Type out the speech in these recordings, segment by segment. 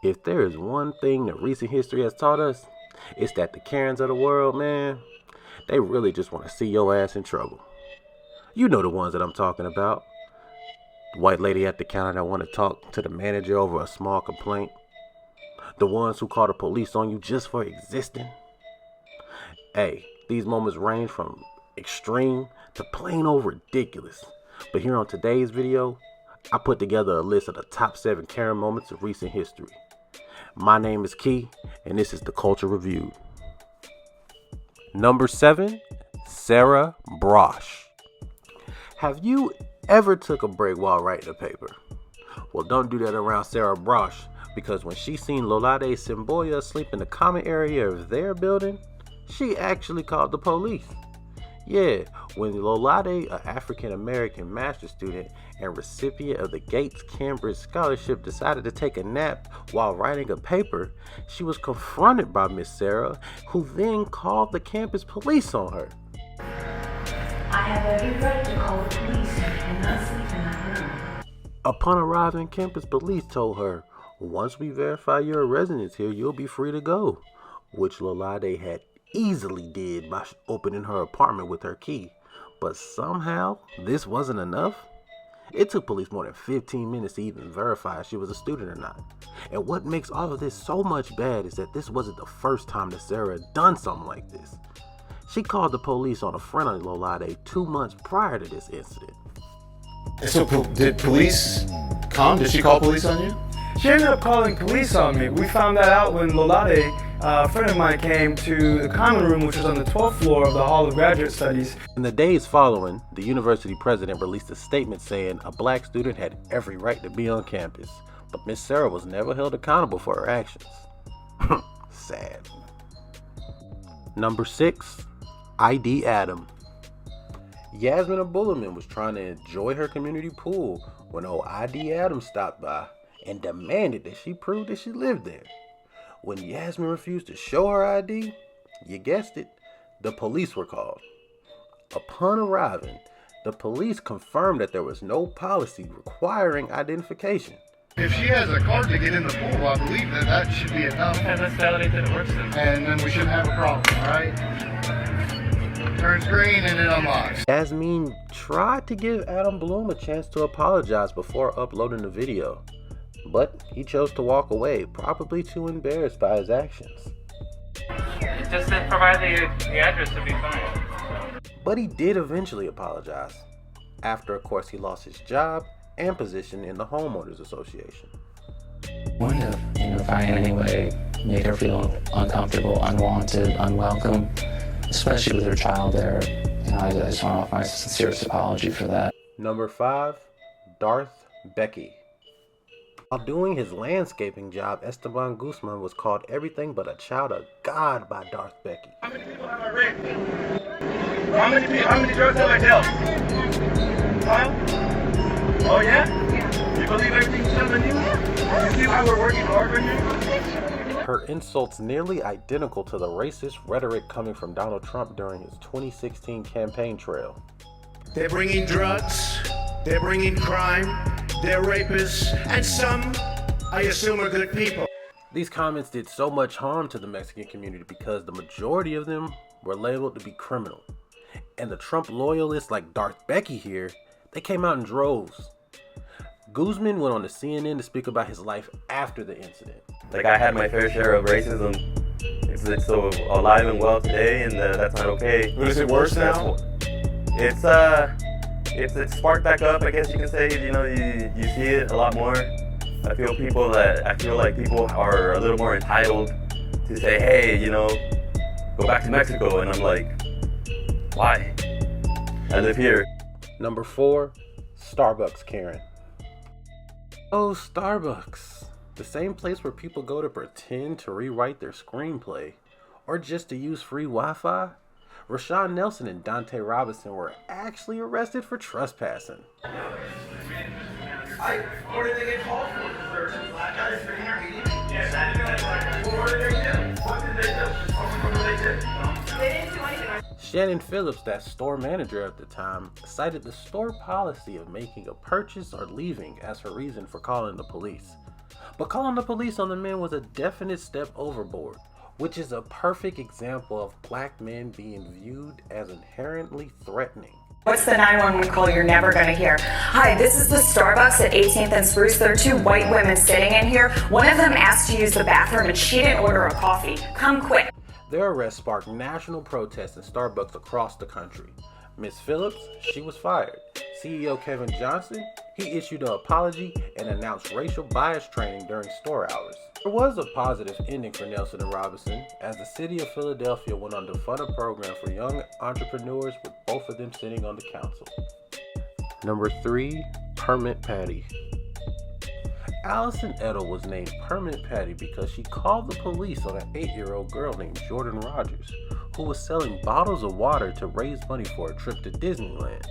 If there is one thing that recent history has taught us, it's that the Karens of the world, man, they really just want to see your ass in trouble. You know the ones that I'm talking about. The white lady at the counter that want to talk to the manager over a small complaint. The ones who call the police on you just for existing. Hey, these moments range from extreme to plain old ridiculous. But here on today's video, I put together a list of the top 7 Karen moments of recent history. My name is Key, and this is the Culture Reviewed. Number 7, Sarah Brosh. Have you ever took a break while writing a paper? Well, don't do that around Sarah Brosh, because when she seen Lolade Simboya asleep in the common area of their building, she actually called the police. Yeah, when Lolade, an African-American master's student and recipient of the Gates Cambridge Scholarship, decided to take a nap while writing a paper, she was confronted by Miss Sarah, who then called the campus police on her. I have every right to call the police and not sleep in my room. Upon arriving, campus police told her, once we verify your residence here, you'll be free to go, which Lolade had easily did by opening her apartment with her key. But somehow, this wasn't enough. It took police more than 15 minutes to even verify if she was a student or not. And what makes all of this so much bad is that this wasn't the first time that Sarah had done something like this. She called the police on a friend of Lolade 2 months prior to this incident. So did police come? Did she call police on you? She ended up calling police on me. We found that out when Lolade, a friend of mine, came to the common room, which was on the 12th floor of the Hall of Graduate Studies. In the days following, the university president released a statement saying a black student had every right to be on campus, but Miss Sarah was never held accountable for her actions. Sad. Number 6, ID Adam. Yasmin Abulaman was trying to enjoy her community pool when old ID Adam stopped by and demanded that she prove that she lived there. When Yasmin refused to show her ID, you guessed it, the police were called. Upon arriving, the police confirmed that there was no policy requiring identification. If she has a card to get in the pool, I believe that should be enough. And let's validate that it works then. And then we shouldn't have a problem, all right? Turns green and it unlocks. Yasmin tried to give Adam Bloom a chance to apologize before uploading the video, but he chose to walk away, probably too embarrassed by his actions. Just to provide the address to be fine. But he did eventually apologize, after of course he lost his job and position in the homeowners association. Wouldn't have, if I in any way made her feel uncomfortable, unwanted, unwelcome, especially with her child there. I just want to offer my sincerest apology for that. Number 5, Darth Becky. While doing his landscaping job, Esteban Guzman was called everything but a child of God by Darth Becky. How many people have I raped? How many drugs have I dealt? Huh? Oh yeah? You believe everything says on you? You see why we're working hard for you? Her insults nearly identical to the racist rhetoric coming from Donald Trump during his 2016 campaign trail. They're bringing drugs, they're bringing crime, they're rapists, and some, I assume, are good people. These comments did so much harm to the Mexican community because the majority of them were labeled to be criminal. And the Trump loyalists like Darth Becky here, they came out in droves. Guzman went on to CNN to speak about his life after the incident. Like, I had my fair share of racism. It's so alive and well today, and that's not okay. But is it worse now? It's sparked back up, I guess you can say. You see it a lot more. I feel like people are a little more entitled to say, hey, go back to Mexico, and I'm like, why? I live here. Number 4, Starbucks Karen. Oh, Starbucks. The same place where people go to pretend to rewrite their screenplay, or just to use free Wi-Fi. Rashawn Nelson and Dante Robinson were actually arrested for trespassing. What did they get called for? Black guys for intervening? Yes, I didn't know. What did they do? What did they do? What did they do? They didn't do anything. Shannon Phillips, that store manager at the time, cited the store policy of making a purchase or leaving as her reason for calling the police. But calling the police on the men was a definite step overboard, which is a perfect example of black men being viewed as inherently threatening. What's the 911 call you're never going to hear? Hi, this is the Starbucks at 18th and Spruce. There are two white women sitting in here. One of them asked to use the bathroom and she didn't order a coffee. Come quick. Their arrest sparked national protests in Starbucks across the country. Ms. Phillips, she was fired. CEO Kevin Johnson, he issued an apology and announced racial bias training during store hours. There was a positive ending for Nelson and Robinson, as the city of Philadelphia went on to fund a program for young entrepreneurs, with both of them sitting on the council. Number 3, Permit Patty. Allison Edel was named Permanent Patty because she called the police on an 8-year-old girl named Jordan Rogers, who was selling bottles of water to raise money for a trip to Disneyland.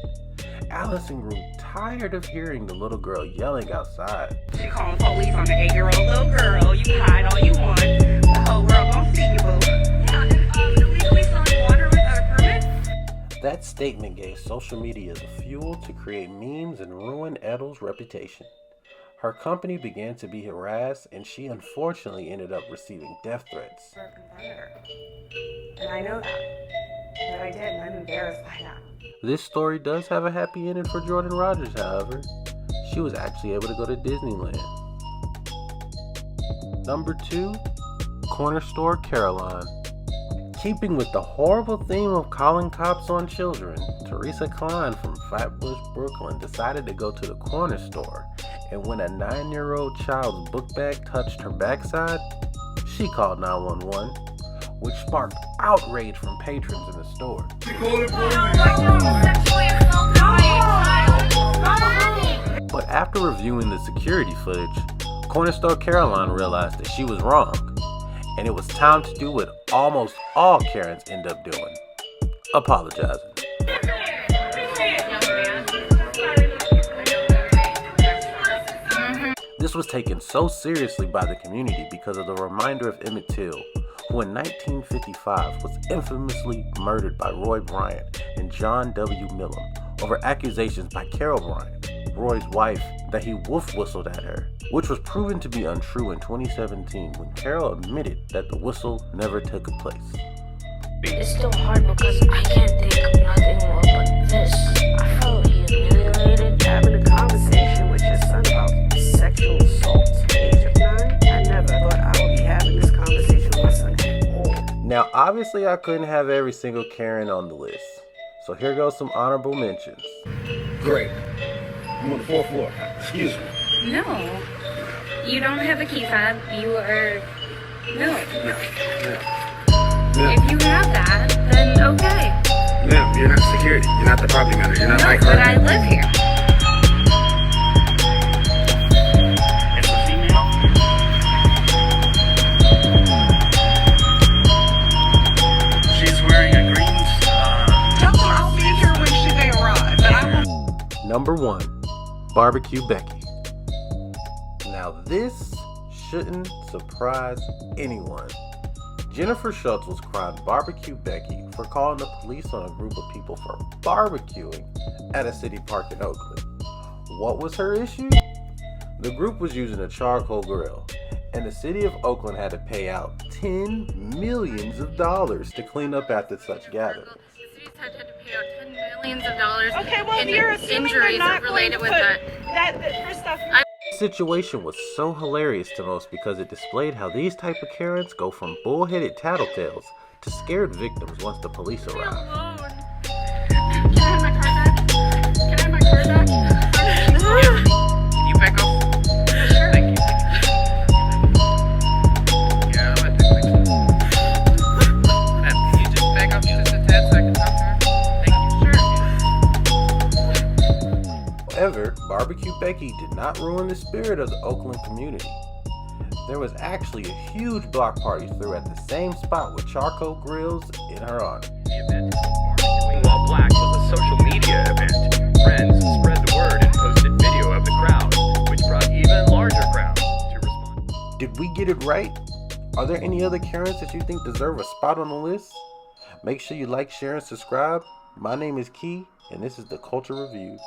Allison grew tired of hearing the little girl yelling outside. You calling police on an 8-year-old little girl. You can hide all you want. The whole world gonna see you, boo. Illegally selling water without a permit? That statement gave social media the fuel to create memes and ruin Edel's reputation. Her company began to be harassed, and she unfortunately ended up receiving death threats. And I know that. But I did, and I'm embarrassed by that. This story does have a happy ending for Jordan Rogers, however. She was actually able to go to Disneyland. Number 2, Corner Store Caroline. Keeping with the horrible theme of calling cops on children, Teresa Klein from Flatbush, Brooklyn decided to go to the corner store, and when a 9-year-old child's book bag touched her backside, she called 911, which sparked outrage from patrons in the store. But after reviewing the security footage, Corner Store Caroline realized that she was wrong, and it was time to do what almost all Karens end up doing: apologizing. This was taken so seriously by the community because of the reminder of Emmett Till, who in 1955 was infamously murdered by Roy Bryant and John W. Millum over accusations by Carol Bryant, Roy's wife, that he wolf whistled at her, which was proven to be untrue in 2017 when Carol admitted that the whistle never took place. It's still hard because I can't think of nothing more but this. I felt humiliated having a conversation with your son about sexual assault at the age of 9. I never thought I would be having this conversation with my son at all. Now, obviously I couldn't have every single Karen on the list, so here goes some honorable mentions. Great. I'm on the 4th floor. Excuse me. No. You don't have a key fob. You are... No. If you have that, then okay. No, you're not security. You're not the property manager. You're not my No, but I live here. It's a female? She's wearing a green... Tell them I'll be here when they arrive, but I won't. Number 1, Barbecue Becky. Now this shouldn't surprise anyone. Jennifer Schultz was crowned Barbecue Becky for calling the police on a group of people for barbecuing at a city park in Oakland. What was her issue? The group was using a charcoal grill, and the city of Oakland had to pay out $10 million to clean up after such gatherings. The city's had to pay out $10 million Okay, well, in you're assuming injuries they're not related going with to that. put that for stuff. The situation was so hilarious to most because it displayed how these type of Karens go from bullheaded tattletales to scared victims once the police arrive. Can I have my card back? Can I have my card back? Can you back up? Sure. Thank you. Yeah, I'm gonna take my time. Can you just back up just a tad so I can talk to her? Thank you. Sure. However, Barbecue Becky did not ruin the spirit of the Oakland community. There was actually a huge block party threw at the same spot with charcoal grills in her honor. The event, Barbecuing While Black, was a social media event. Friends spread the word and posted video of the crowd, which brought even larger crowds to respond. Did we get it right? Are there any other Karens that you think deserve a spot on the list? Make sure you like, share, and subscribe. My name is Key, and this is The Culture Review.